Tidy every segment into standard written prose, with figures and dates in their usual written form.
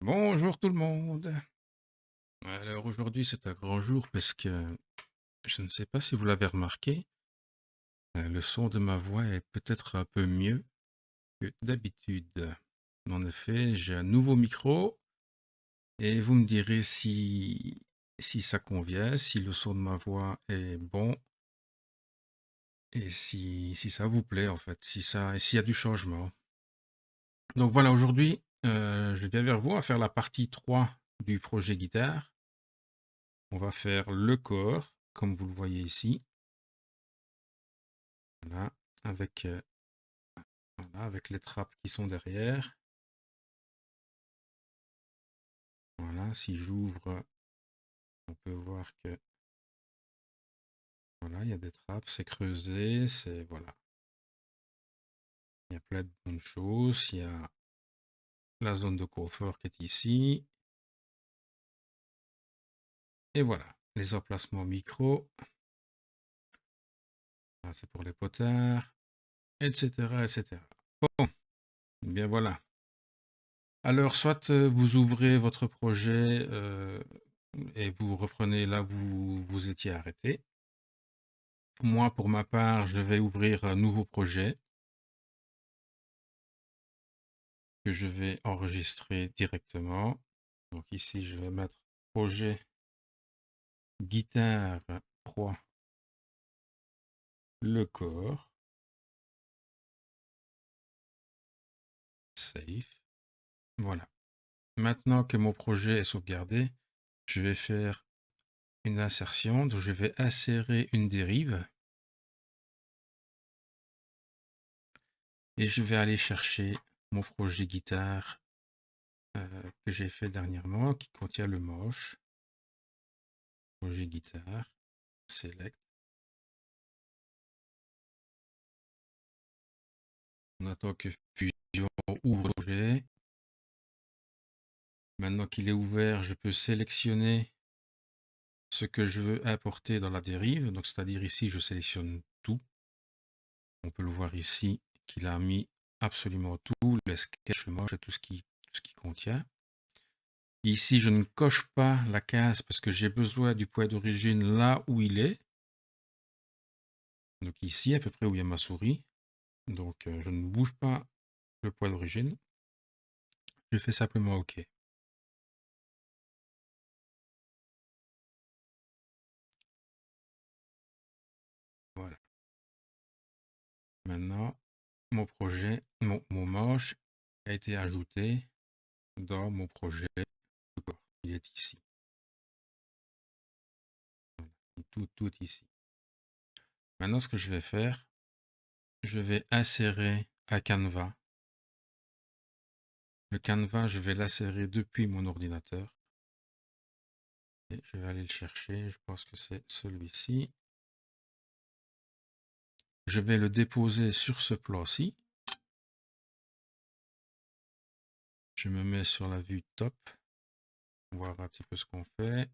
Bonjour tout le monde. Alors aujourd'hui c'est un grand jour parce que je ne sais pas si vous l'avez remarqué, le son de ma voix est peut-être un peu mieux que d'habitude. En effet, j'ai un nouveau micro et vous me direz si ça convient, si le son de ma voix est bon et si ça vous plaît en fait, s'il y a du changement. Donc voilà, aujourd'hui je viens vers vous à faire la partie 3 du projet guitare. On va faire le corps, comme vous le voyez ici. Voilà, avec, voilà, avec les trappes qui sont derrière. Voilà, si j'ouvre, on peut voir que voilà, il y a des trappes, c'est creusé, c'est voilà. Il y a plein de bonnes choses. Il y a la zone de confort qui est ici. Et voilà, les emplacements micro. C'est pour les potards, etc., etc. Bon, eh bien voilà. Alors, soit vous ouvrez votre projet et vous reprenez là où vous étiez arrêté. Moi, pour ma part, je vais ouvrir un nouveau projet que je vais enregistrer directement. Donc ici, je vais mettre projet guitare 3 le corps. Save. Voilà. Maintenant que mon projet est sauvegardé, je vais faire une insertion. Donc je vais insérer une dérive. Et je vais aller chercher mon projet guitare que j'ai fait dernièrement, qui contient le moche. Projet guitare. Select. On attend que Fusion ouvre le projet. Maintenant qu'il est ouvert, je peux sélectionner ce que je veux importer dans la dérive. Donc, c'est-à-dire ici, je sélectionne tout. On peut le voir ici qu'il a mis absolument tout, les sketchs, le moche et tout ce qui contient. Ici, je ne coche pas la case parce que j'ai besoin du point d'origine là où il est. Donc ici, à peu près où il y a ma souris. Donc, je ne bouge pas le point d'origine. Je fais simplement OK. Voilà. Maintenant, mon projet, mon moche a été ajouté dans mon projet. Il est ici. Voilà. Tout ici. Maintenant, ce que je vais faire, je vais insérer un canevas. Le canevas, je vais l'insérer depuis mon ordinateur. Et je vais aller le chercher. Je pense que c'est celui-ci. Je vais le déposer sur ce plan-ci. Je me mets sur la vue top. Voir un petit peu ce qu'on fait.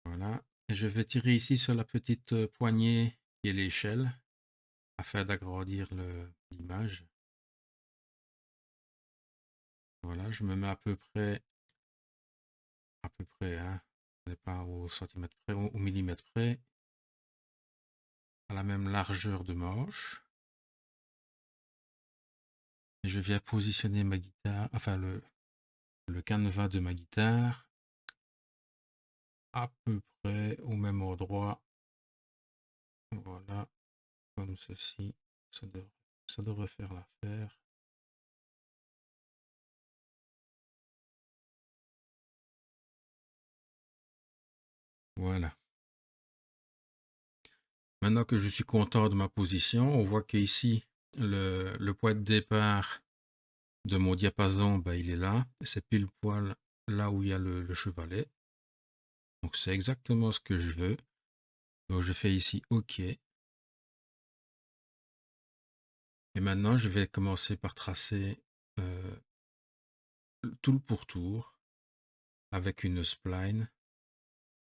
Voilà. Et je vais tirer ici sur la petite poignée qui est l'échelle afin d'agrandir l'image. Voilà, je me mets à peu près, hein, on n'est pas au centimètre près, au millimètre près, à la même largeur de manche. Et je viens positionner ma guitare, enfin le canevas de ma guitare à peu près au même endroit. Voilà, comme ceci. Ça devrait faire l'affaire. Voilà. Maintenant que je suis content de ma position, on voit qu'ici, le point de départ de mon diapason, ben, il est là. C'est pile poil là où il y a le chevalet. Donc c'est exactement ce que je veux. Donc je fais ici OK. Et maintenant, je vais commencer par tracer tout le pourtour avec une spline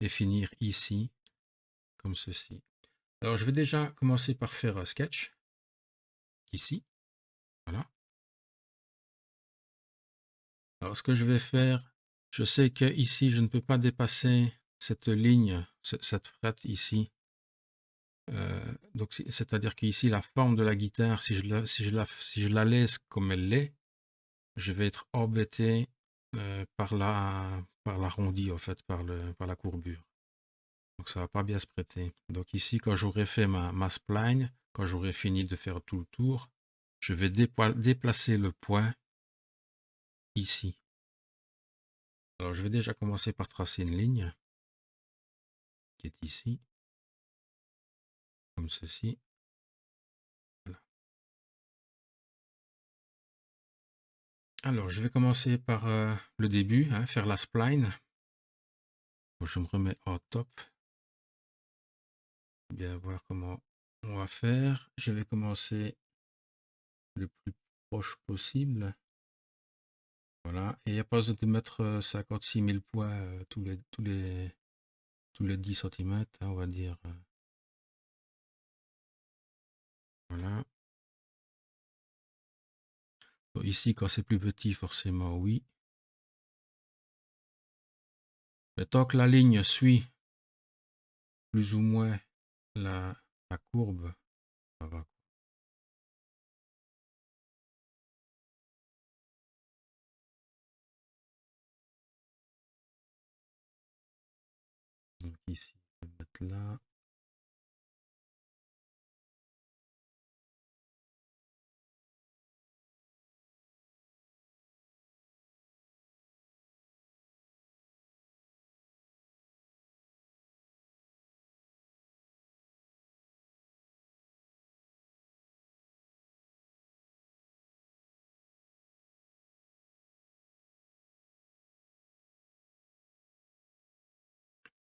et finir ici comme ceci. Alors je vais déjà commencer par faire un sketch ici. Voilà. Alors, ce que je vais faire, je sais que ici, je ne peux pas dépasser cette ligne, cette frette ici. Donc, c'est-à-dire qu'ici, la forme de la guitare, si je la laisse comme elle l'est, je vais être embêté par l'arrondi, en fait, par la courbure. Donc, ça va pas bien se prêter. Donc, ici, quand j'aurai fait ma spline, quand j'aurai fini de faire tout le tour, je vais déplacer le point ici. Alors, je vais déjà commencer par tracer une ligne qui est ici, comme ceci. Voilà. Alors, je vais commencer par le début, hein, faire la spline. Donc, je me remets en top. Bien voir comment on va faire. Je vais commencer le plus proche possible. Voilà. Et il n'y a pas besoin de mettre 56 000 points tous les 10 cm, hein, on va dire. Voilà. Donc, ici, quand c'est plus petit, forcément, oui. Mais tant que la ligne suit plus ou moins la courbe, ça va. Donc ici, je vais mettre là.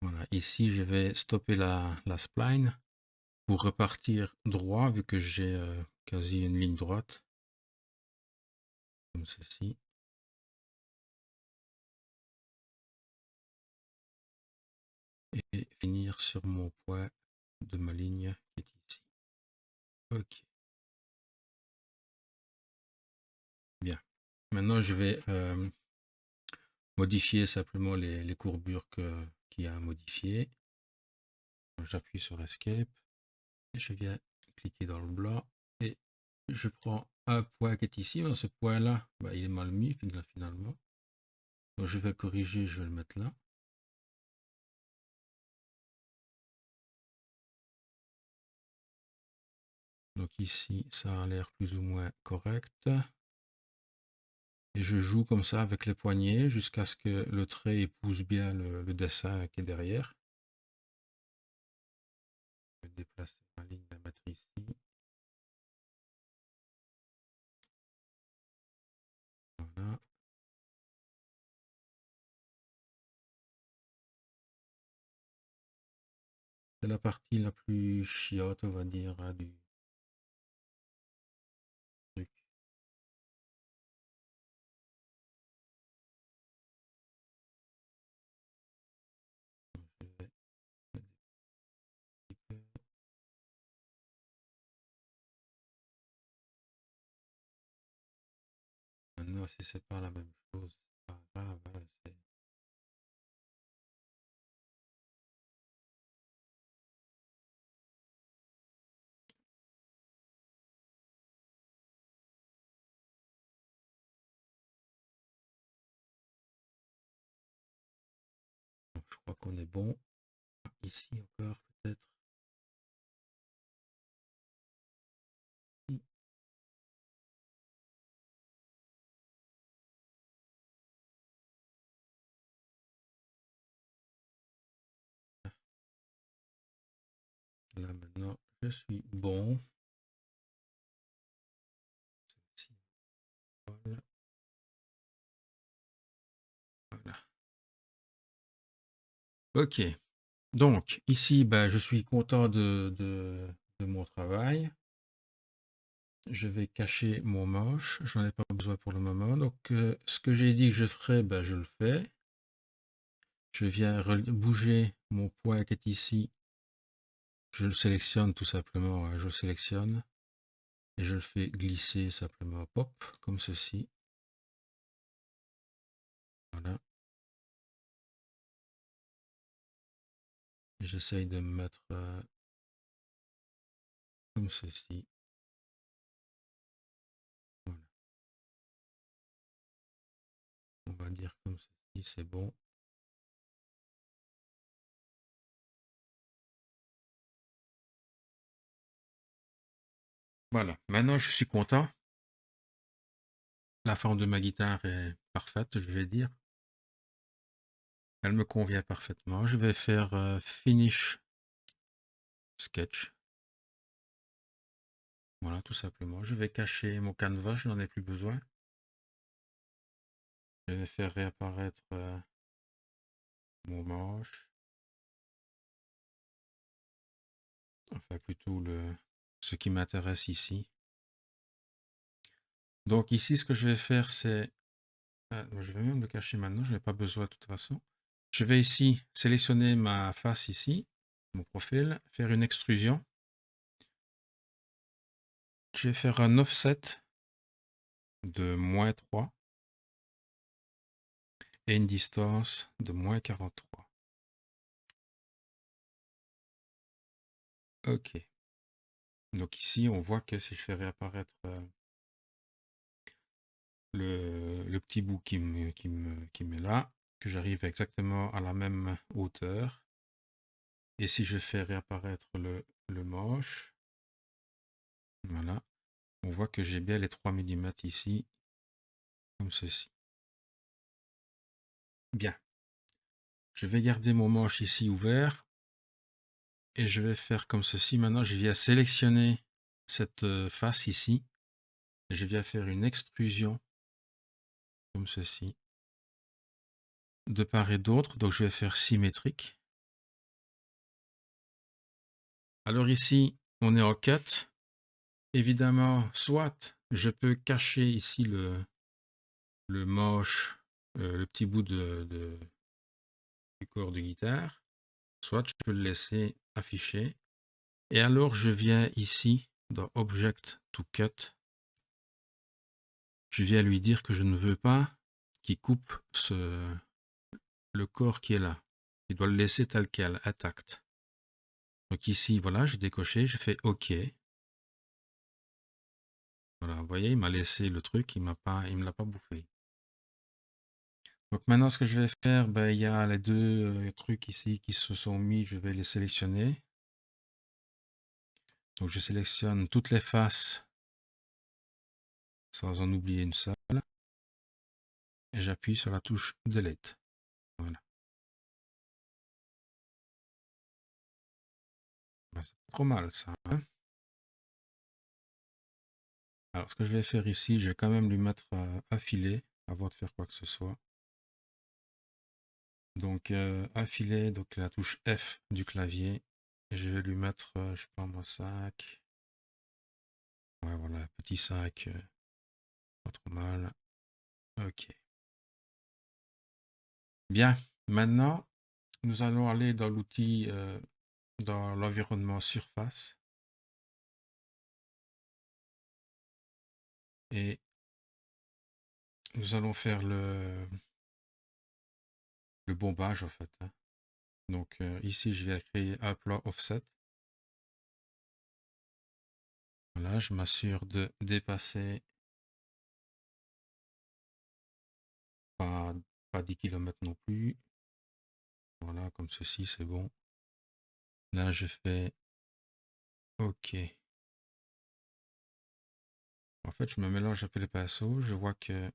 Voilà, ici je vais stopper la spline pour repartir droit vu que j'ai quasi une ligne droite, comme ceci. Et finir sur mon point de ma ligne qui est ici. Ok, bien. Maintenant je vais modifier simplement les courbures qu'il y a à modifier. J'appuie sur Escape. Et je viens cliquer dans le blanc et je prends un point qui est ici. Ce point là, bah, il est mal mis finalement, donc je vais le corriger, je vais le mettre là. Donc ici ça a l'air plus ou moins correct et je joue comme ça avec les poignets jusqu'à ce que le trait épouse bien le dessin qui est derrière. Je vais déplacer ma ligne, la mettre ici. Voilà. C'est la partie la plus chiotte, on va dire, hein, du truc. Je vais mettre un petit peu. Maintenant, si c'est pas la même chose, c'est pas grave, hein, je crois qu'on est bon. Ici encore, peut-être. Là maintenant, je suis bon. Voilà. Voilà. Ok. Donc, ici, ben, je suis content de mon travail. Je vais cacher mon moche. J'en ai pas besoin pour le moment. Donc, ce que j'ai dit que je ferai, ben, je le fais. Je viens bouger mon point qui est ici. Je le sélectionne tout simplement. Hein, je le sélectionne. Et je le fais glisser simplement. Pop, comme ceci. J'essaye de me mettre comme ceci. Voilà. On va dire comme ceci, c'est bon. Voilà, maintenant je suis content. La forme de ma guitare est parfaite, je vais dire. Elle me convient parfaitement. Je vais faire Finish Sketch. Voilà, tout simplement. Je vais cacher mon canevas, je n'en ai plus besoin. Je vais faire réapparaître mon manche. Enfin, plutôt ce qui m'intéresse ici. Donc ici, ce que je vais faire, c'est... je vais même le cacher maintenant, je n'ai pas besoin de toute façon. Je vais ici sélectionner ma face ici, mon profil, faire une extrusion. Je vais faire un offset de -3 et une distance de -43. Ok. Donc ici, on voit que si je fais réapparaître le petit bout qui met là, que j'arrive exactement à la même hauteur. Et si je fais réapparaître le manche, voilà, on voit que j'ai bien les 3 mm ici, comme ceci. Bien. Je vais garder mon manche ici ouvert. Et je vais faire comme ceci. Maintenant, je viens sélectionner cette face ici. Et je viens faire une extrusion, comme ceci, de part et d'autre. Donc, je vais faire symétrique. Alors ici, on est en cut. Évidemment, soit je peux cacher ici le manche, le petit bout du corps de guitare, soit je peux le laisser afficher. Et alors, je viens ici, dans Object to Cut, je viens lui dire que je ne veux pas qu'il coupe le corps qui est là. Il doit le laisser tel quel, intact. Donc ici, voilà, j'ai décoché, je fais OK. Voilà, vous voyez, il m'a laissé le truc, il me l'a pas bouffé. Donc maintenant, ce que je vais faire, ben, il y a les deux trucs ici qui se sont mis, je vais les sélectionner. Donc je sélectionne toutes les faces sans en oublier une seule. Et j'appuie sur la touche Delete. Voilà. Ben, c'est pas trop mal ça, hein. Alors ce que je vais faire ici, je vais quand même lui mettre affilé avant de faire quoi que ce soit. Donc affilé, donc la touche F du clavier. Et je vais lui mettre, je prends mon 5. Ouais, voilà, petit 5, pas trop mal. Ok. Bien, maintenant, nous allons aller dans l'outil, dans l'environnement surface. Et nous allons faire le bombage, en fait, hein. Donc ici, je vais créer un plan offset. Voilà, je m'assure de dépasser pas, pas 10 km non plus. Voilà, comme ceci, c'est bon. Là, je fais OK. En fait, je me mélange un peu les pinceaux. Je vois que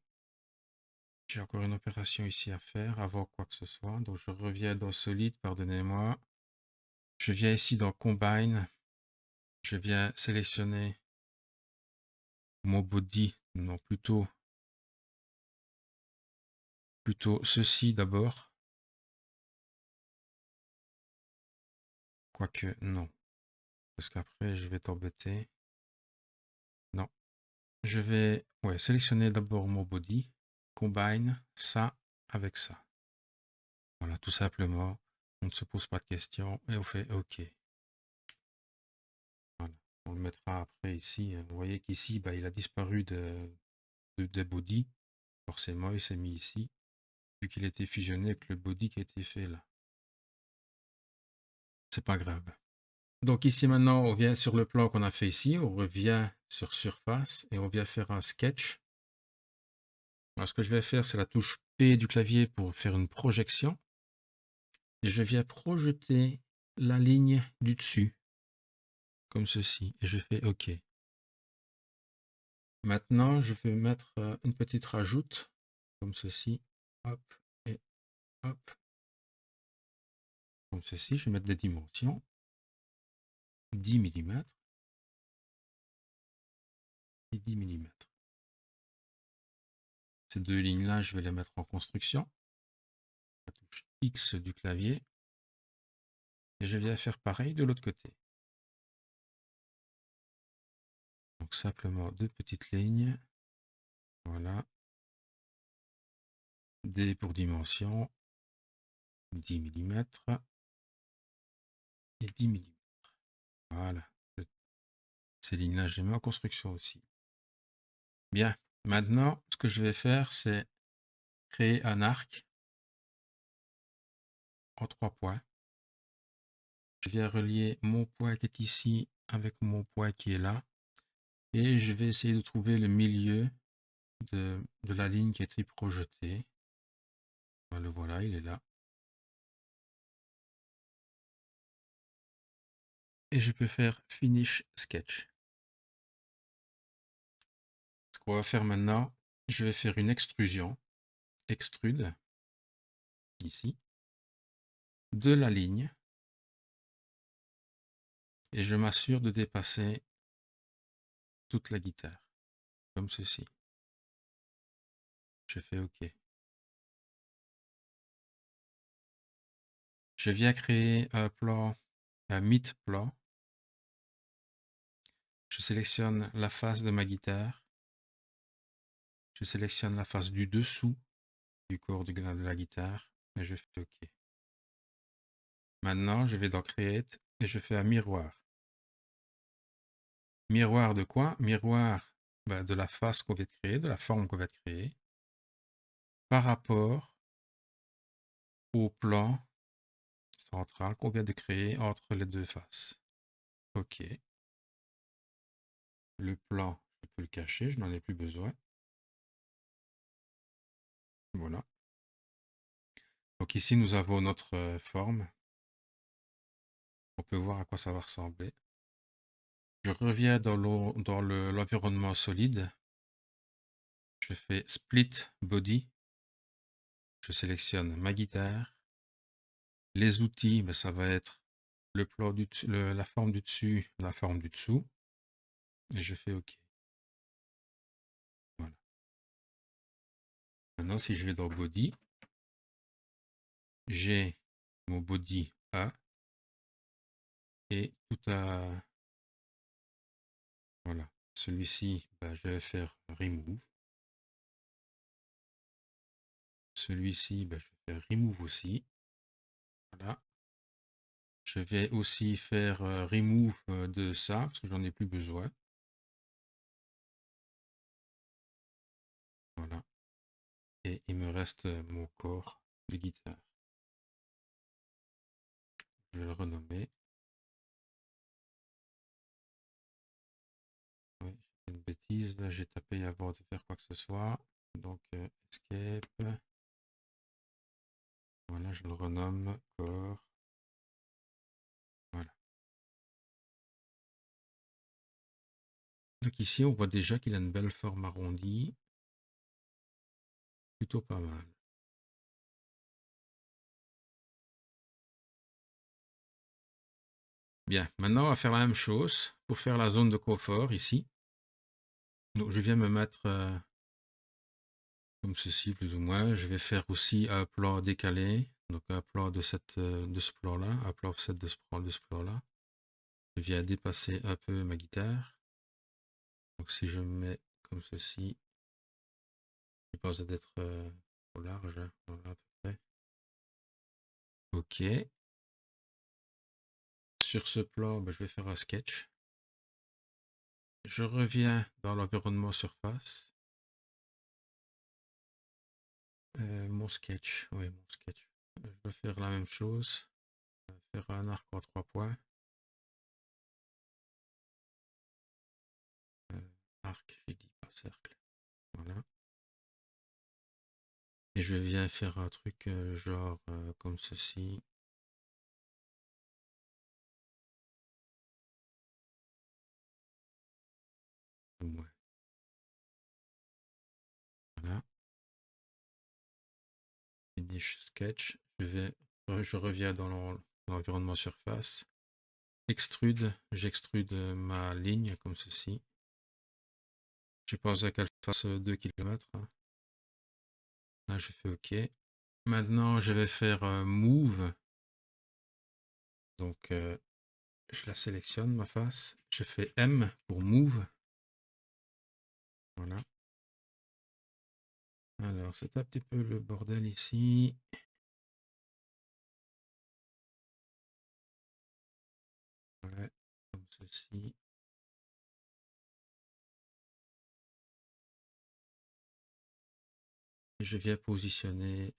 j'ai encore une opération ici à faire avant quoi que ce soit. Donc, je reviens dans Solid, pardonnez-moi. Je viens ici dans Combine. Je viens sélectionner mon body. Non, plutôt ceci d'abord. Quoique, non. Parce qu'après, je vais t'embêter. Non. Je vais sélectionner d'abord mon body. Combine ça avec ça. Voilà, tout simplement. On ne se pose pas de questions et on fait OK. Voilà. On le mettra après ici. Vous voyez qu'ici, bah, il a disparu des body. Forcément, il s'est mis ici, vu qu'il était fusionné avec le body qui a été fait là. c'est pas grave. Donc ici maintenant, on vient sur le plan qu'on a fait ici, on revient sur surface et on vient faire un sketch. Alors ce que je vais faire, c'est la touche P du clavier pour faire une projection. Et je viens projeter la ligne du dessus, comme ceci, et je fais OK. Maintenant, je vais mettre une petite rajoute, comme ceci, hop, et hop, comme ceci. Je vais mettre des dimensions, 10 mm et 10 mm. Ces deux lignes-là, je vais les mettre en construction. La touche X du clavier. Et je viens faire pareil de l'autre côté. Donc simplement deux petites lignes. Voilà. D pour dimension, 10 mm et 10 mm. Voilà. Ces lignes-là, je les mets en construction aussi. Bien. Maintenant, ce que je vais faire, c'est créer un arc en 3 points. Je viens relier mon point qui est ici avec mon point qui est là. Et je vais essayer de trouver le milieu de la ligne qui a été projetée. Le voilà, il est là. Et je peux faire Finish Sketch. Ce qu'on va faire maintenant, je vais faire une extrusion. Extrude, ici, de la ligne. Et je m'assure de dépasser toute la guitare, comme ceci. Je fais OK. Je viens créer un plan, un meet plan. Je sélectionne la face de ma guitare. Je sélectionne la face du dessous du corps de la guitare et je fais OK. Maintenant, je vais dans Create et je fais un miroir. Miroir de quoi? Miroir de la face qu'on vient de créer, de la forme qu'on va créer, par rapport au plan central qu'on vient de créer entre les deux faces. OK. Le plan, je peux le cacher, je n'en ai plus besoin. Voilà. Donc ici, nous avons notre forme. On peut voir à quoi ça va ressembler. Je reviens dans l'environnement solide. Je fais Split Body. Je sélectionne ma guitare. Les outils, ça va être le plan la forme du dessus, la forme du dessous. Et je fais OK. Voilà. Maintenant, si je vais dans Body, j'ai mon Body A. Et tout à... Voilà. Celui-ci, je vais faire Remove. Celui-ci, je vais faire Remove aussi. Voilà. Je vais aussi faire Remove de ça, parce que j'en ai plus besoin. Voilà. Et il me reste mon corps de guitare. Je vais le renommer. Oui, j'ai fait une bêtise. Là, j'ai tapé avant de faire quoi que ce soit. Donc, Escape. Voilà, je le renomme corps. Voilà. Donc ici, on voit déjà qu'il a une belle forme arrondie. Plutôt pas mal. Bien, maintenant on va faire la même chose pour faire la zone de confort ici. Donc je viens me mettre comme ceci plus ou moins. Je vais faire aussi un plan décalé, donc un plan de ce plan-là, un plan offset de ce plan-là. Je viens dépasser un peu ma guitare. Donc si je me mets comme ceci, je pense d'être trop large, hein. Voilà à peu près. Ok. Sur ce plan, je vais faire un sketch. Je reviens dans l'environnement surface. Mon sketch, oui, mon sketch. Je vais faire la même chose. faire un arc en 3 points. Arc, j'ai dit, pas cercle. Voilà. Et je viens faire un truc genre comme ceci. Ouais. Voilà. Finish sketch. Je reviens dans l'environnement surface. Extrude. J'extrude ma ligne comme ceci. J'ai pensé qu'elle fasse 2 km. Là, je fais OK. Maintenant, je vais faire Move. Donc, je la sélectionne, ma face. Je fais M pour Move. Voilà. Alors, c'est un petit peu le bordel ici. Ouais, comme ceci. Et je viens positionner.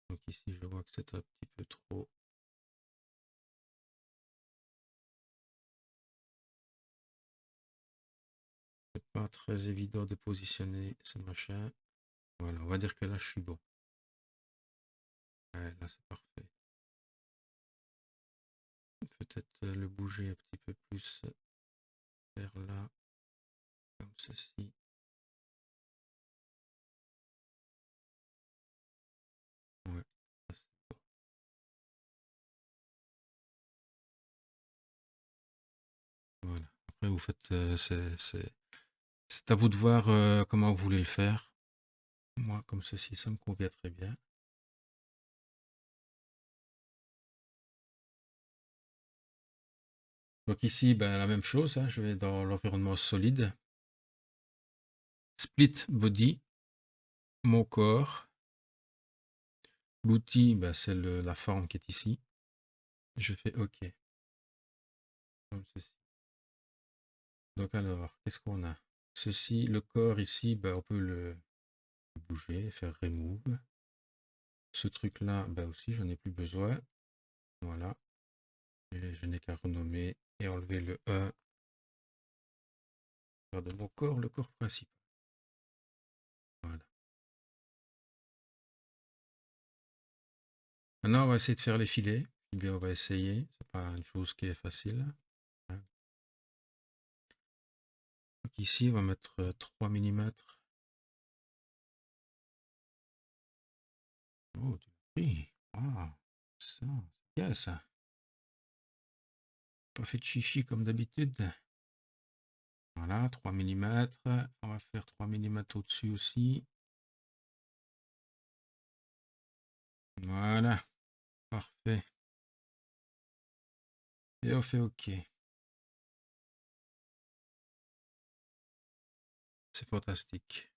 Donc ici, je vois que c'est un petit peu trop. C'est pas très évident de positionner ce machin. Voilà, on va dire que là, je suis bon. Ouais, là, c'est parfait. Peut-être le bouger un petit peu plus vers là, comme ceci. Ouais, là, c'est bon. Voilà. Après, vous faites, c'est à vous de voir comment vous voulez le faire. Moi, comme ceci, ça me convient très bien. Donc ici, ben, la même chose, hein, je vais dans l'environnement solide. Split body, mon corps. L'outil, ben, c'est la forme qui est ici. Je fais OK. Comme ceci. Donc alors, qu'est-ce qu'on a? Ceci, le corps ici, ben, on peut le bouger, faire remove. Ce truc-là, ben aussi, j'en ai plus besoin. Voilà. Et je n'ai qu'à renommer et enlever le 1 de mon corps, le corps principal. Voilà. Maintenant, on va essayer de faire les filets. Eh bien, on va essayer. C'est pas une chose qui est facile. Hein. Donc ici, on va mettre 3 mm. Oh, tu l'as pris. Ah, ça, c'est bien ça. Pas fait de chichi comme d'habitude. Voilà, 3 mm. On va faire 3 mm au-dessus aussi. Voilà, parfait. Et on fait OK. C'est fantastique.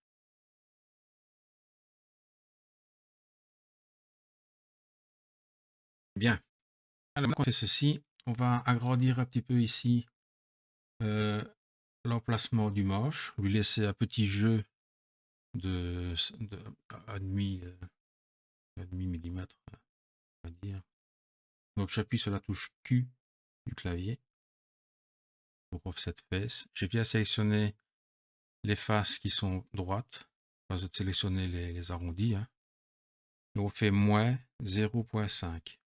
Bien. Alors, maintenant qu'on fait ceci, on va agrandir un petit peu ici l'emplacement du manche, lui laisser un petit jeu de, de 1,5 millimètre, on va dire. Donc j'appuie sur la touche Q du clavier pour offset face. J'ai bien sélectionné les faces qui sont droites. Pas de sélectionner les arrondis. Hein. Et on fait moins 0,5.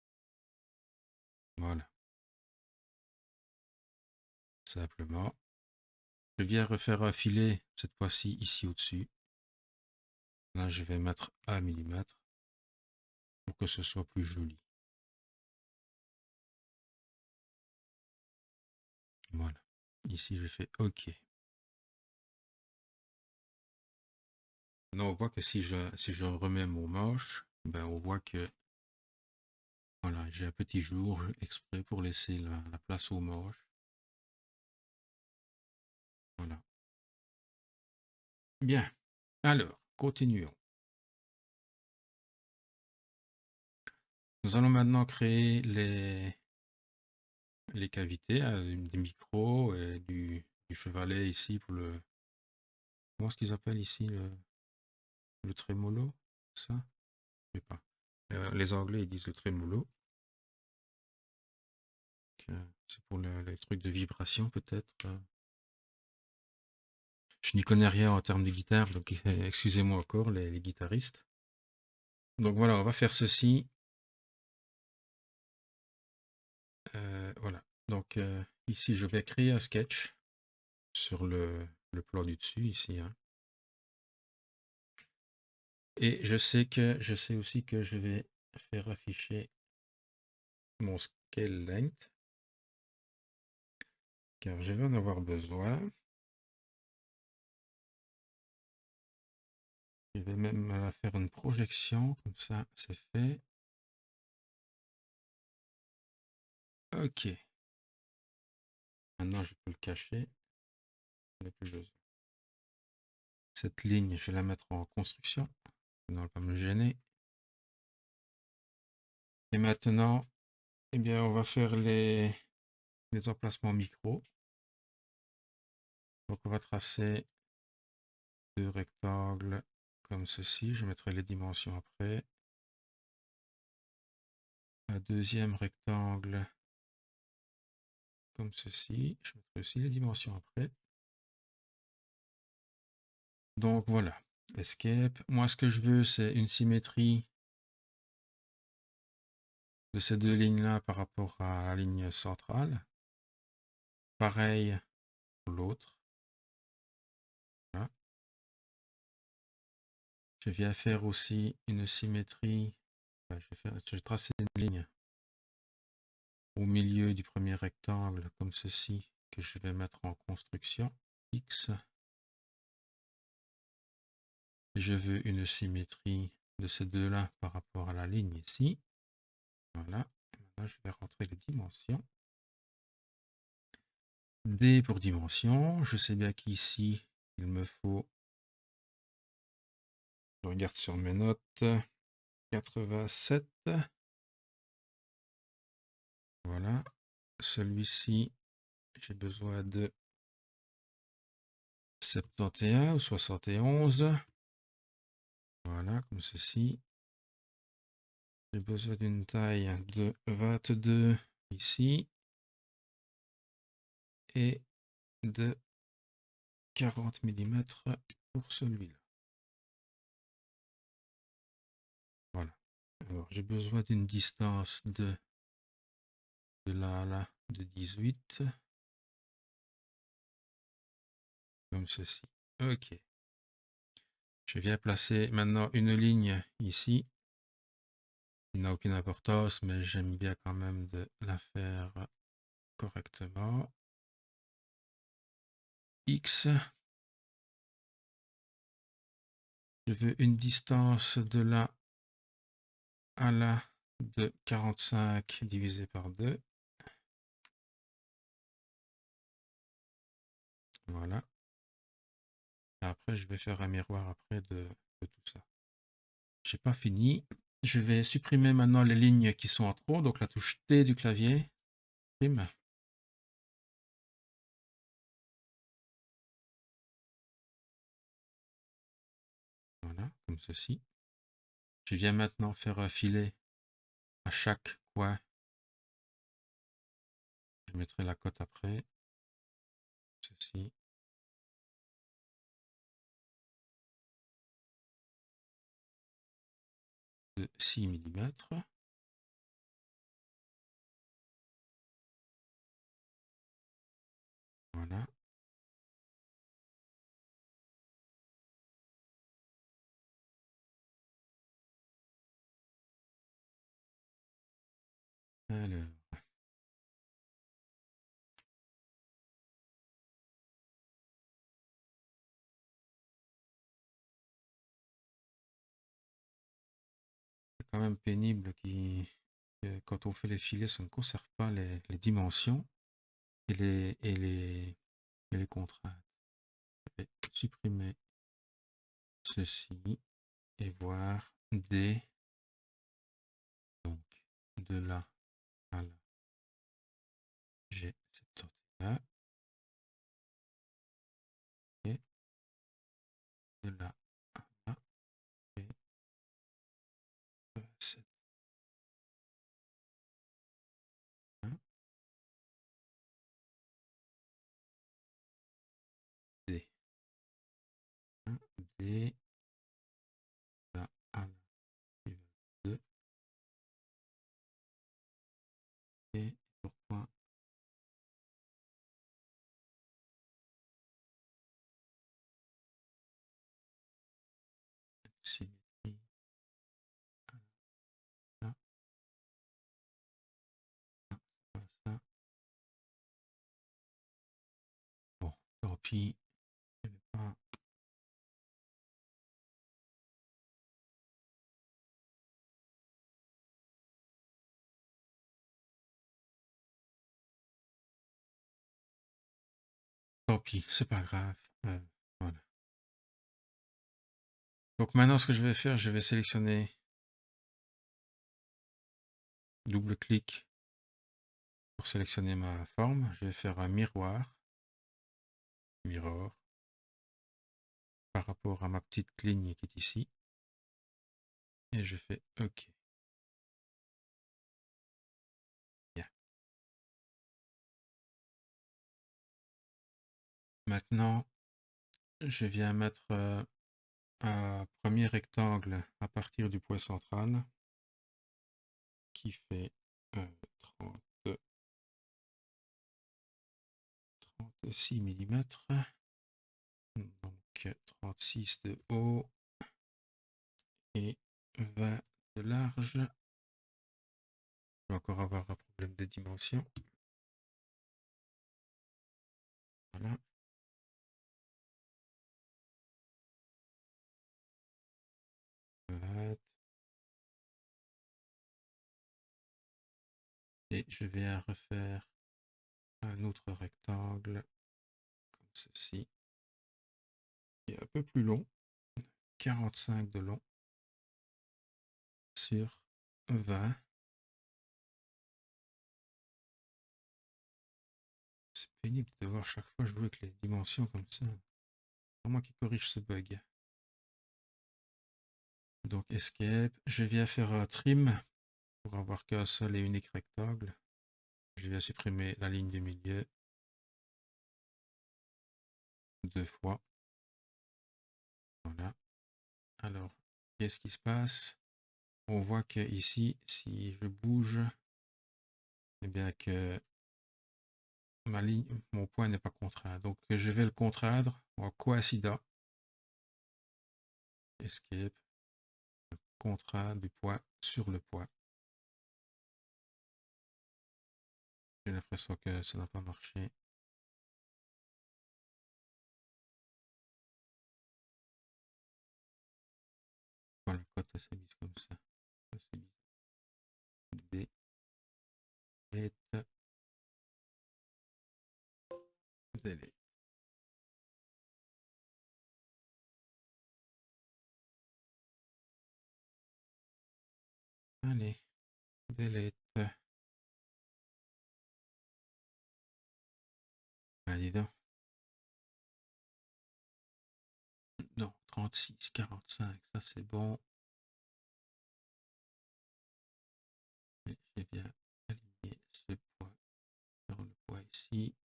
Voilà. Simplement. Je viens refaire un filet, cette fois-ci ici au-dessus. Là, je vais mettre 1 millimètre pour que ce soit plus joli. Voilà. Ici, je fais OK. Maintenant, on voit que si je remets mon manche, ben, on voit que voilà, j'ai un petit jour exprès pour laisser la place aux manches. Voilà. Bien. Alors, continuons. Nous allons maintenant créer les cavités, hein, des micros et du chevalet ici pour le... Comment est-ce qu'ils appellent ici le trémolo? Ça? Je sais pas. Les Anglais, ils disent le trémolo. C'est pour les trucs de vibration, peut-être. Je n'y connais rien en termes de guitare, donc excusez-moi encore, les guitaristes. Donc voilà, on va faire ceci. Voilà. Donc ici, je vais créer un sketch sur le plan du dessus, ici, hein. Et je sais aussi que je vais faire afficher mon scale length, car je vais en avoir besoin. Je vais même faire une projection, comme ça c'est fait. Ok. Maintenant je peux le cacher. Je n'ai plus besoin. Cette ligne, je vais la mettre en construction. Ça ne va pas me gêner. Et maintenant, eh bien, on va faire les emplacements micro. Donc on va tracer deux rectangles comme ceci. Je mettrai les dimensions après. Un deuxième rectangle comme ceci. Je mettrai aussi les dimensions après. Donc voilà. Escape. Moi, ce que je veux, c'est une symétrie de ces deux lignes-là par rapport à la ligne centrale. Pareil pour l'autre. Voilà. Je viens faire aussi une symétrie. Enfin, je vais tracer une ligne au milieu du premier rectangle, comme ceci, que je vais mettre en construction. X. Et je veux une symétrie de ces deux-là par rapport à la ligne ici. Voilà. Et maintenant, je vais rentrer les dimensions. D pour dimension. Je sais bien qu'ici, il me faut, je regarde sur mes notes, 87. Voilà. Celui-ci, j'ai besoin de 71 ou 71. Voilà, comme ceci. J'ai besoin d'une taille de 22 ici. Et de 40 mm pour celui-là. Voilà. Alors, j'ai besoin d'une distance de là à là de 18. Comme ceci. Ok. Je viens placer maintenant une ligne ici. Il n'a aucune importance, mais j'aime bien quand même de la faire correctement. X. Je veux une distance de là à là de 45 divisé par 2. Voilà. Après, je vais faire un miroir après de tout ça. J'ai pas fini. Je vais supprimer maintenant les lignes qui sont en trop. Donc la touche T du clavier. Prime. Voilà, comme ceci. Je viens maintenant faire un filet à chaque coin. Je mettrai la cote après. Ceci. De 6 mm. Voilà. Alors. C'est quand même pénible que quand on fait les filets, ça ne conserve pas les dimensions et les contraintes. Je vais supprimer ceci et voir D. Donc de là à là. J'ai 71. Et de là à là, j'ai 7. D, là, A, là, 2, et sur point symétrie, là, là, ça. Bon, tant pis, je vais pas. Tant pis, c'est pas grave. Voilà. Donc maintenant, ce que je vais faire, je vais sélectionner double-clic pour sélectionner ma forme. Je vais faire un miroir, mirror, par rapport à ma petite ligne qui est ici. Et je fais OK. Bien. Maintenant, je viens mettre un premier rectangle à partir du point central qui fait 30, 36 mm. Donc 36 de haut et 20 de large. Je vais encore avoir un problème de dimension. Voilà. Voilà. Et je vais refaire un autre rectangle comme ceci, qui est un peu plus long, 45 de long sur 20. C'est pénible de devoir chaque fois jouer avec les dimensions comme ça. C'est moi qui corrige ce bug. Donc Escape, je viens faire un trim pour avoir qu'un seul et unique rectangle. Je viens supprimer la ligne du milieu 2 fois. Voilà. Alors, qu'est-ce qui se passe? On voit que ici, si je bouge, eh bien que ma ligne, mon point n'est pas contraint. Donc je vais le contraindre en coïncident. Escape, contraint du point sur le point. J'ai l'impression que ça n'a pas marché. Voilà, la cote s'est mise comme ça. D, délai. Allez, delete. Ah, dis donc. Non, 36, 45, ça c'est bon. Et j'ai bien aligné ce point sur le point ici.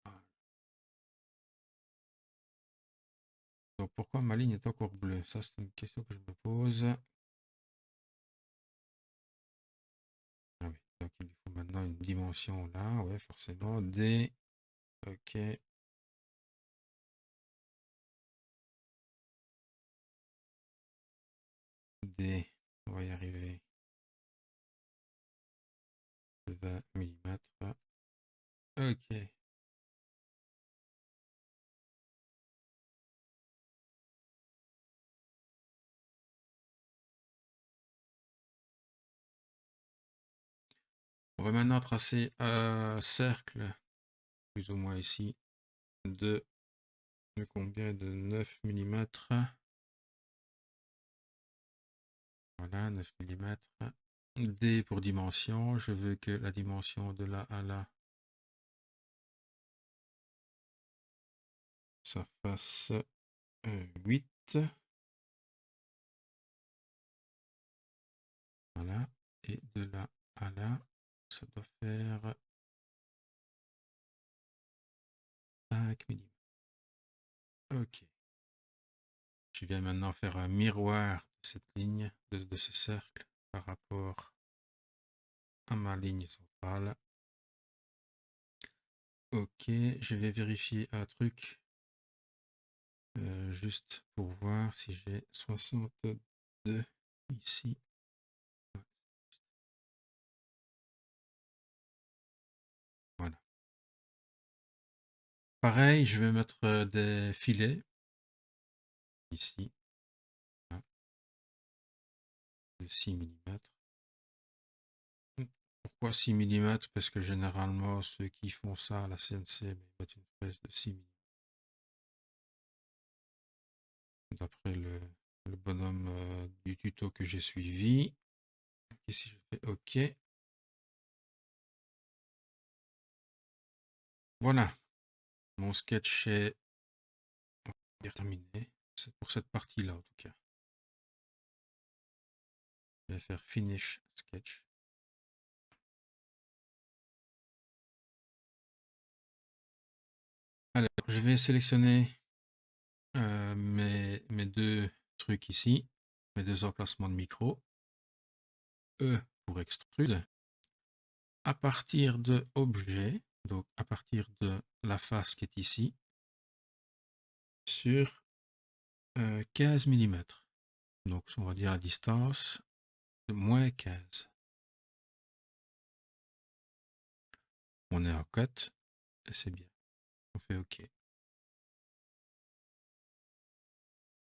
Voilà. Donc pourquoi ma ligne est encore bleue? Ça c'est une question que je me pose. Ah oui, donc il lui faut maintenant une dimension là, ouais, forcément. D, ok. D, on va y arriver. 20 mm. Ok. On va maintenant tracer un cercle, plus ou moins ici, de combien? De 9 mm. Voilà, 9 mm. D pour dimension, je veux que la dimension de là à là, ça fasse 8. Voilà, et de là à là, ça doit faire 5 mm. Ok. Je viens maintenant faire un miroir de cette ligne, de ce cercle, par rapport à ma ligne centrale. Ok, je vais vérifier un truc, juste pour voir si j'ai 62 ici. Voilà. Pareil, je vais mettre des filets ici, hein, de 6 mm. Pourquoi 6 mm? Parce que généralement, ceux qui font ça à la CNC mettent une fraise de 6 mm. D'après le bonhomme du tuto que j'ai suivi. Ici, je fais OK. Voilà, mon sketch est terminé. C'est pour cette partie-là, en tout cas. Je vais faire Finish Sketch. Alors, je vais sélectionner mes deux trucs ici, mes deux emplacements de micro. E pour extrude. À partir de objet, donc à partir de la face qui est ici, sur 15 mm. Donc on va dire la distance de moins 15. On est en cut et c'est bien. On fait OK.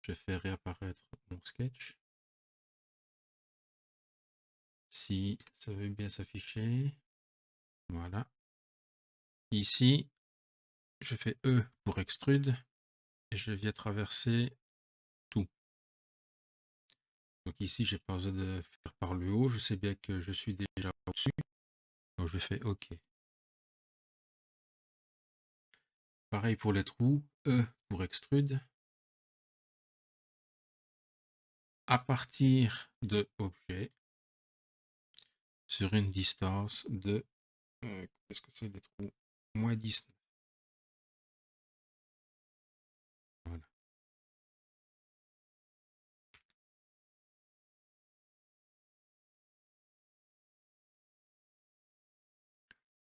Je fais réapparaître mon sketch. Si ça veut bien s'afficher. Voilà. Ici, je fais E pour extrude et je viens traverser tout. Donc ici, j'ai pas besoin de faire par le haut. Je sais bien que je suis déjà au-dessus. Donc je fais OK. Pareil pour les trous. E pour extrude. À partir de objet sur une distance de qu'est-ce que c'est les trous? Moins 19. Voilà.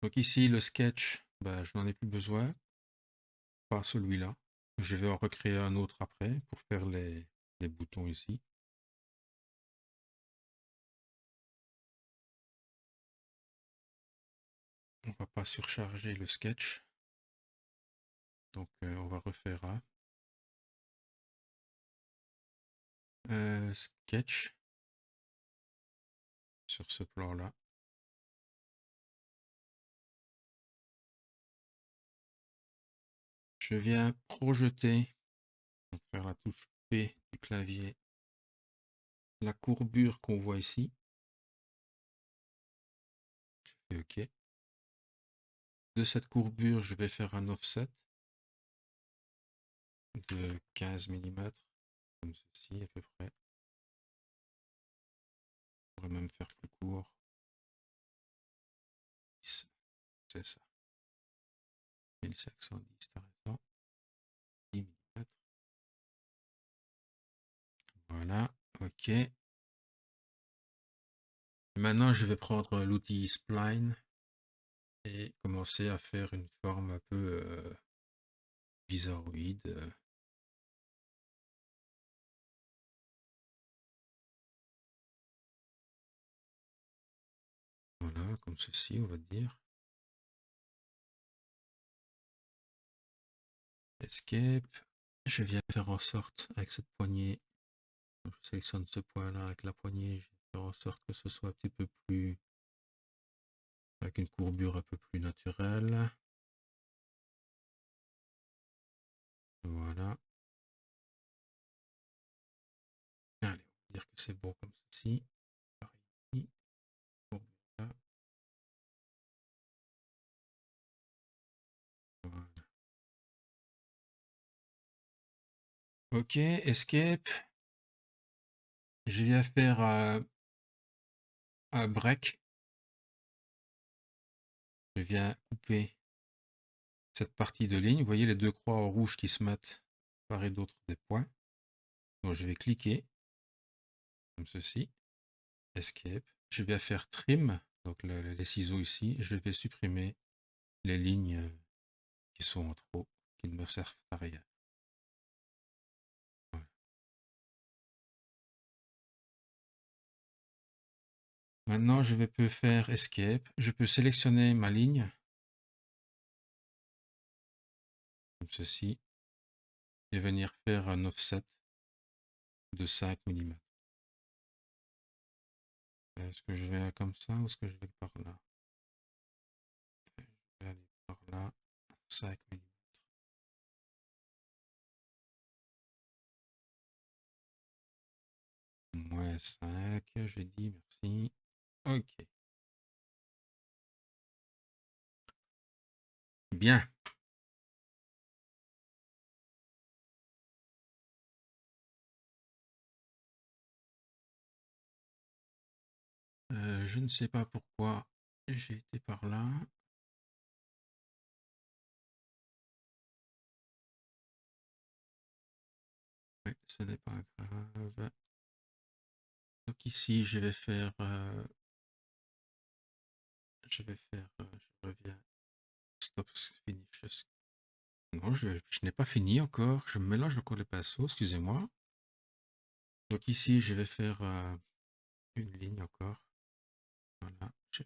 Donc ici, le sketch, je n'en ai plus besoin. Pas celui-là. Je vais en recréer un autre après pour faire les boutons ici. On va pas surcharger le sketch. Donc on va refaire un. Sketch sur ce plan-là. Je viens projeter, donc faire la touche P du clavier, la courbure qu'on voit ici. Je fais OK. De cette courbure, je vais faire un offset de 15 mm, comme ceci à peu près. On pourrait même faire plus court. C'est ça. 1510, t'as raison. 10 mm. Voilà, OK. Maintenant, je vais prendre l'outil Spline et commencer à faire une forme un peu bizarroïde. Voilà, comme ceci, on va dire. Escape. Je viens faire en sorte, avec cette poignée, je sélectionne ce point-là avec la poignée, je vais faire en sorte que ce soit un petit peu plus, avec une courbure un peu plus naturelle. Voilà. Allez, on va dire que c'est bon comme ceci. Pareil ici. Voilà. Ok, escape. Je viens faire un break. Je viens couper cette partie de ligne. Vous voyez les deux croix en rouge qui se mettent de part et d'autre des points. Donc je vais cliquer comme ceci, Escape. Je vais faire Trim, donc les ciseaux ici. Je vais supprimer les lignes qui sont en trop, qui ne me servent à rien. Voilà. Maintenant, je peux faire Escape. Je peux sélectionner ma ligne, comme ceci, et venir faire un offset de 5 mm. Est-ce que je vais comme ça ou est-ce que je vais par là? Je vais aller par là, 5 mm. Moins 5, j'ai dit, merci. Ok. Bien. Je ne sais pas pourquoi j'ai été par là. Oui, ce n'est pas grave. Donc ici, je reviens, stop finish. Non, je n'ai pas fini encore. Je mélange encore les pinceaux, excusez-moi. Donc ici, je vais faire une ligne encore. Voilà, je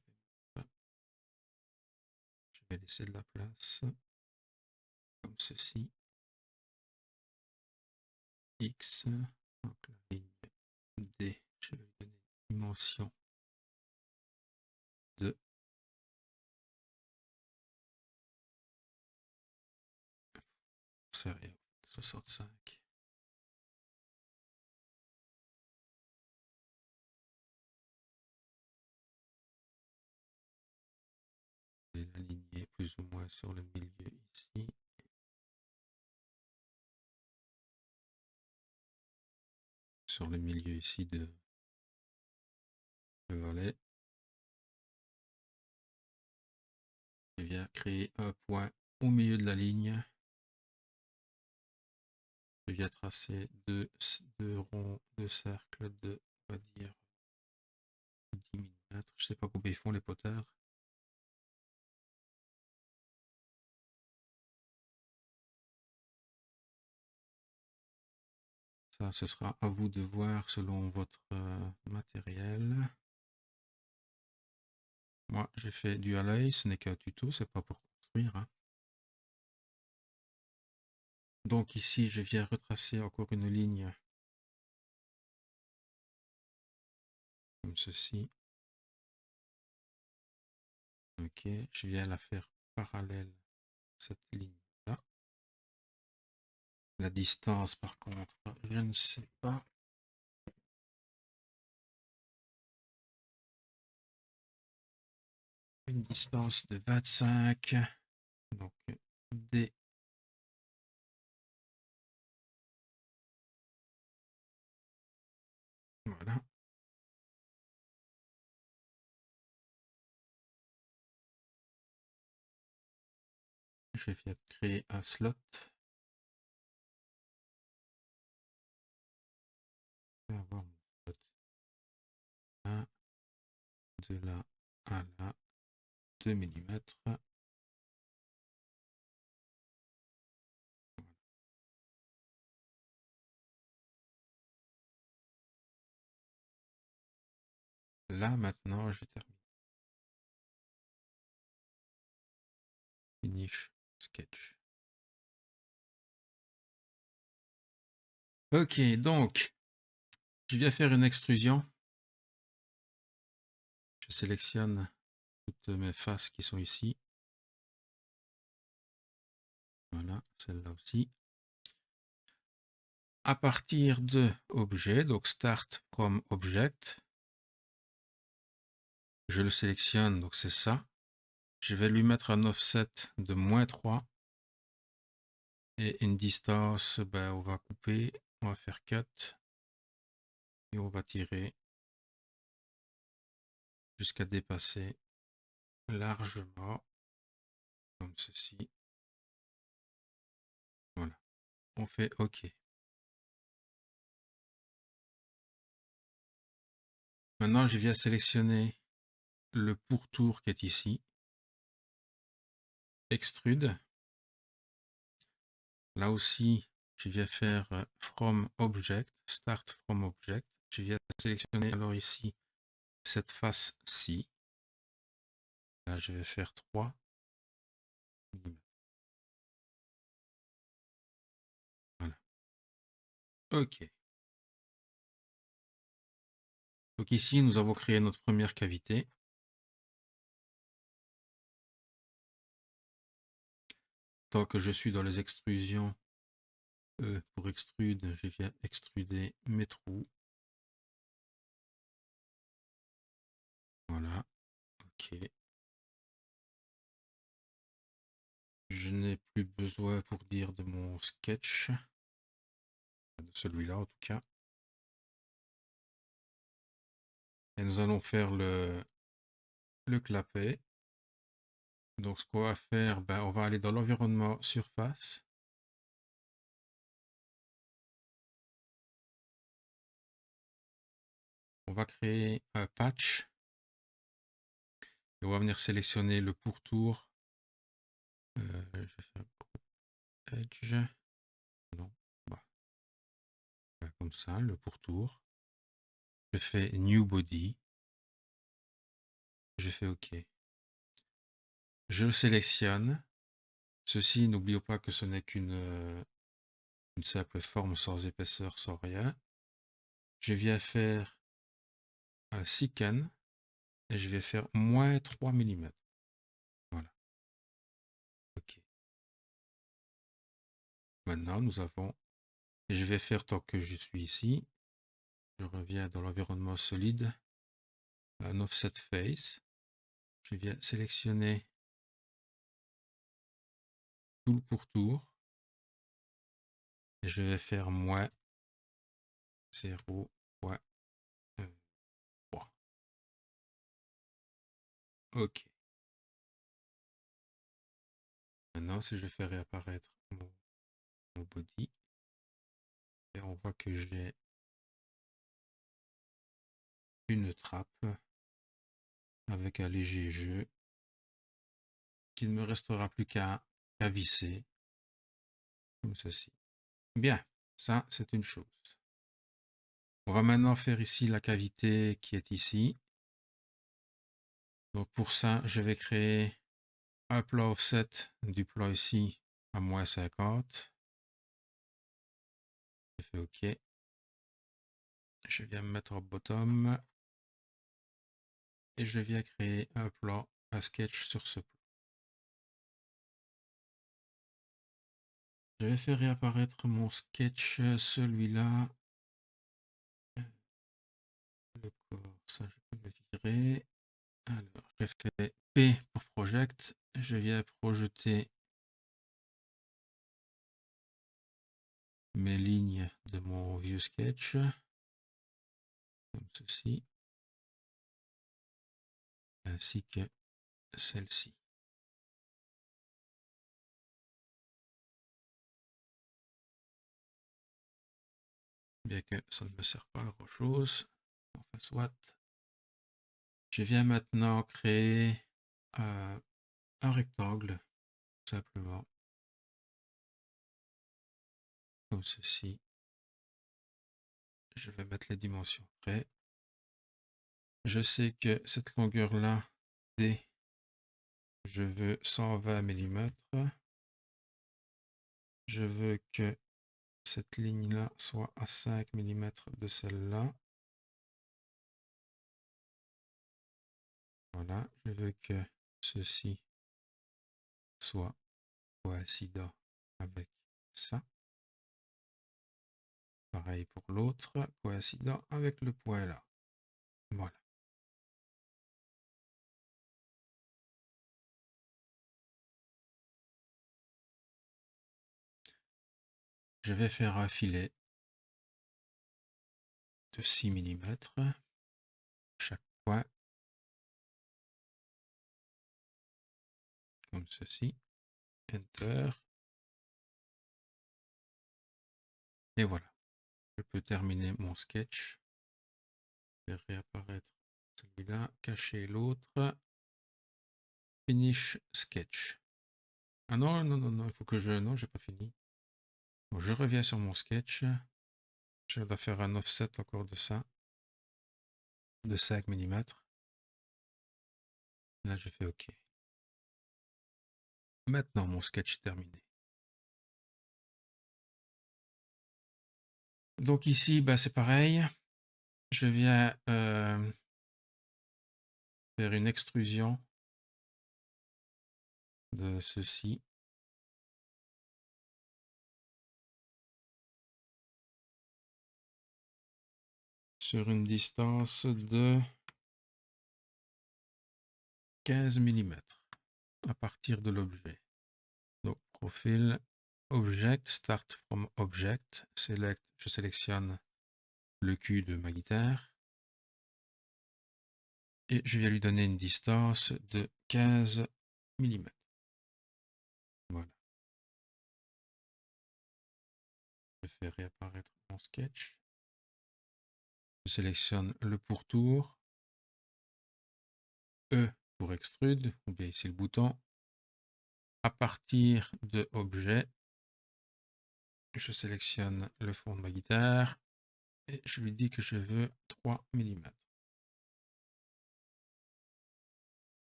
vais laisser de la place, comme ceci. X, donc la ligne D, je vais lui donner une dimension de 65. Et l'aligner plus ou moins sur le milieu ici. Sur le milieu ici de volet. Je viens créer un point au milieu de la ligne. Je viens tracer deux ronds, deux cercles de, on va dire, 10 mm. Je ne sais pas combien ils font les potards. Ça, ce sera à vous de voir selon votre matériel. Moi, j'ai fait du Alley, ce n'est qu'un tuto, c'est pas pour construire, hein. Donc ici, je viens retracer encore une ligne comme ceci. Ok, je viens la faire parallèle à cette ligne-là. La distance, par contre, je ne sais pas. Une distance de 25. Donc, D. Voilà. Je viens créer un slot. Je vais avoir mon slot. 1, de là à là, 2 mm. Là, maintenant, je termine. Finish sketch. Ok, donc, je viens faire une extrusion. Je sélectionne toutes mes faces qui sont ici. Voilà, celle-là aussi. À partir de objet, donc start from object, je le sélectionne, donc c'est ça. Je vais lui mettre un offset de -3 et une distance, ben, on va couper, on va faire cut et on va tirer jusqu'à dépasser largement comme ceci. Voilà, on fait OK. Maintenant, je viens sélectionner le pourtour qui est ici. Extrude. Là aussi, je viens faire From Object, Start From Object. Je viens sélectionner alors ici cette face-ci. Là, je vais faire 3 mm. Voilà. OK. Donc ici, nous avons créé notre première cavité. Tant que je suis dans les extrusions, pour extrude, je viens extruder mes trous. Voilà. OK. Je n'ai plus besoin pour dire de mon sketch. De celui-là en tout cas. Et nous allons faire le clapet. Donc ce qu'on va faire, ben, on va aller dans l'environnement surface. On va créer un patch. Et on va venir sélectionner le pourtour. Je vais faire edge. Non, bah, comme ça, le pourtour. Je fais new body. Je fais OK. Je le sélectionne. Ceci, n'oublions pas que ce n'est qu'une une simple forme sans épaisseur, sans rien. Je viens faire un sican et je vais faire moins 3 mm. Voilà. OK. Maintenant, nous avons... Et je vais faire tant que je suis ici. Je reviens dans l'environnement solide. Un offset face. Je viens sélectionner tout le pourtour. Et je vais faire moins 0.3. OK. Maintenant, si je fais réapparaître mon body, et on voit que j'ai une trappe avec un léger jeu qu'il ne me restera plus qu'à visser comme ceci. Bien, ça c'est une chose. On va maintenant faire ici la cavité qui est ici. Donc pour ça, je vais créer un plat offset du plat ici à moins 50. Je fais OK. Je viens me mettre au bottom et je viens créer un plat, un sketch sur ce plat. Je vais faire réapparaître mon sketch, celui-là. Le corps, ça je peux le virer. Alors, je fais P pour project. Je viens projeter mes lignes de mon vieux sketch. Comme ceci. Ainsi que celle-ci. Bien que ça ne me sert pas à grand chose. Enfin, soit. Je viens maintenant créer un rectangle, tout simplement. Comme ceci. Je vais mettre les dimensions près. Je sais que cette longueur-là, D, je veux 120 mm. Je veux que cette ligne-là soit à 5 mm de celle-là. Voilà, je veux que ceci soit coïncident avec ça. Pareil pour l'autre, coïncident avec le point là. Voilà. Je vais faire un filet de 6 mm chaque point, comme ceci. Enter. Et voilà. Je peux terminer mon sketch faire réapparaître celui-là, cacher l'autre. Finish sketch. Ah non, non, non, non, il faut que je... Non, j'ai pas fini. Bon, je reviens sur mon sketch. Je dois faire un offset encore de ça. De 5 mm. Là, je fais OK. Maintenant, mon sketch est terminé. Donc ici, bah, c'est pareil. Je viens faire une extrusion de ceci. Sur une distance de 15 mm à partir de l'objet. Donc, profil, object, start from object, select, je sélectionne le cul de ma guitare et je vais lui donner une distance de 15 mm. Voilà. Je fais réapparaître mon sketch. Je sélectionne le pourtour, E pour extrude, ou bien ici le bouton. À partir de objet, je sélectionne le fond de ma guitare et je lui dis que je veux 3 mm.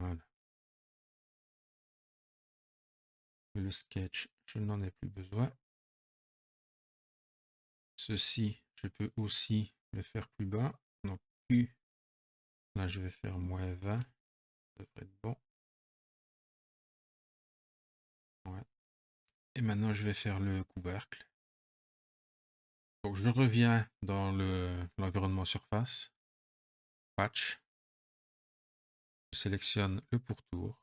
Voilà. Le sketch, je n'en ai plus besoin. Ceci, je peux aussi le faire plus bas. Donc U, là je vais faire -20. Ça devrait être bon. Ouais. Et maintenant je vais faire le couvercle. Donc je reviens dans l'environnement surface. Patch. Je sélectionne le pourtour.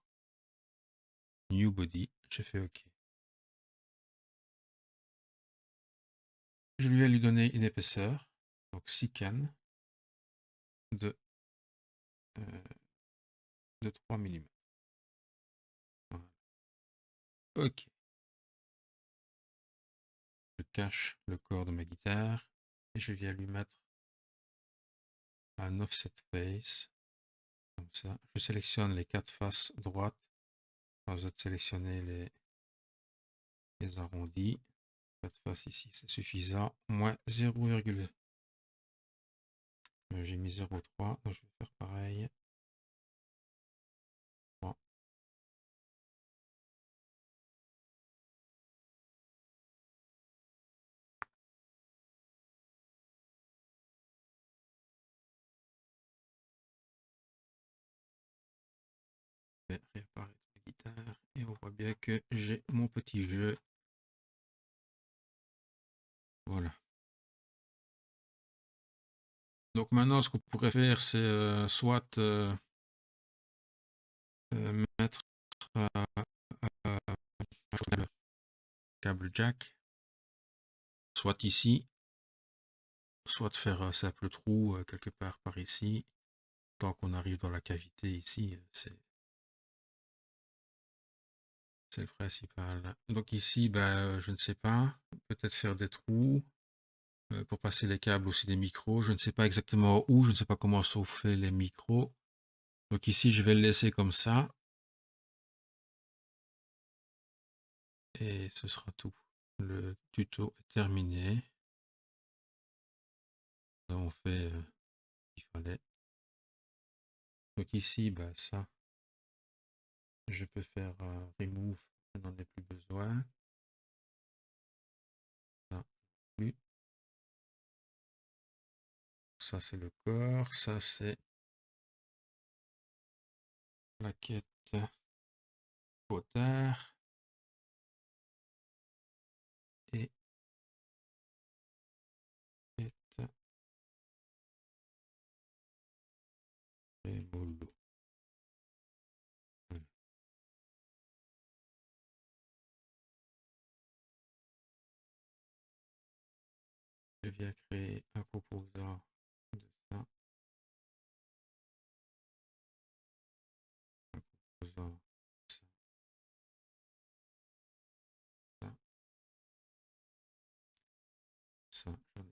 New body. Je fais OK. Je vais lui donner une épaisseur. Donc secant de 3 mm. Voilà. OK. Je cache le corps de ma guitare et je viens lui mettre un offset face. Comme ça. Je sélectionne les 4 faces droites. Vous êtes sélectionner les arrondis. 4 faces ici, c'est suffisant. Moins 0, j'ai mis 0,3, donc je vais faire pareil. 3. Je vais réapparaître la guitare et on voit bien que j'ai mon petit jeu. Voilà. Donc maintenant, ce qu'on pourrait faire, c'est soit mettre le câble jack, soit ici, soit faire un simple trou quelque part par ici. Tant qu'on arrive dans la cavité ici, c'est le principal. Donc ici, ben, je ne sais pas, peut-être faire des trous pour passer les câbles aussi des micros. Je ne sais pas exactement où, je ne sais pas comment sont faits les micros. Donc ici, je vais le laisser comme ça. Et ce sera tout. Le tuto est terminé. Nous avons fait ce qu'il fallait. Donc ici, bah, ça, je peux faire remove, je n'en ai plus besoin. Ça, plus. Ça c'est le corps, ça c'est la quête potard. Et quête trémolo. Voilà. Je viens créer un composant de ça. Un composant de ça. Ça, ça, j'en ai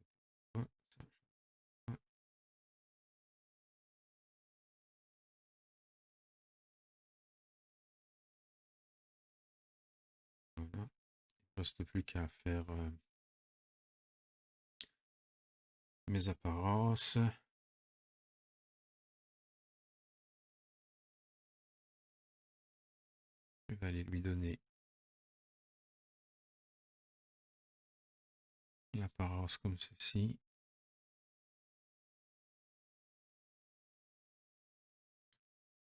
pas. Ça, j'en ai pas. reste plus qu'à faire mes apparences. Je vais aller lui donner l'apparence comme ceci.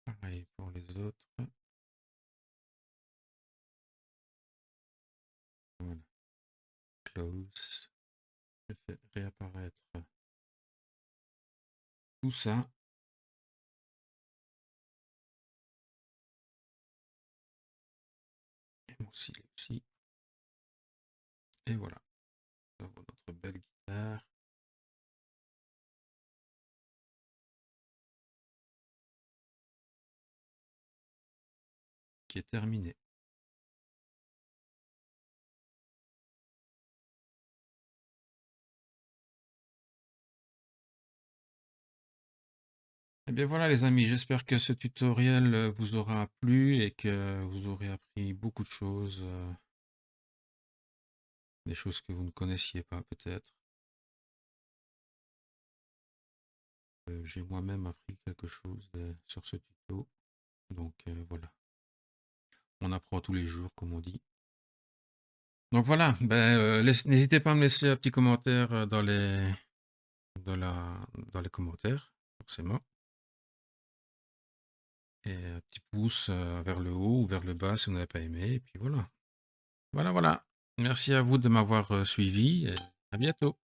Pareil pour les autres. Voilà. Close. Je fais réapparaître tout ça. Et mon silet aussi. Et voilà. Nous avons notre belle guitare. Qui est terminée. Et bien voilà les amis, j'espère que ce tutoriel vous aura plu et que vous aurez appris beaucoup de choses, des choses que vous ne connaissiez pas peut-être. J'ai moi-même appris quelque chose sur ce tuto, donc voilà. On apprend tous les jours comme on dit. Donc voilà, ben, n'hésitez pas à me laisser un petit commentaire dans les commentaires, forcément. Et un petit pouce vers le haut ou vers le bas si vous n'avez pas aimé. Et puis voilà. Voilà, voilà. Merci à vous de m'avoir suivi et à bientôt.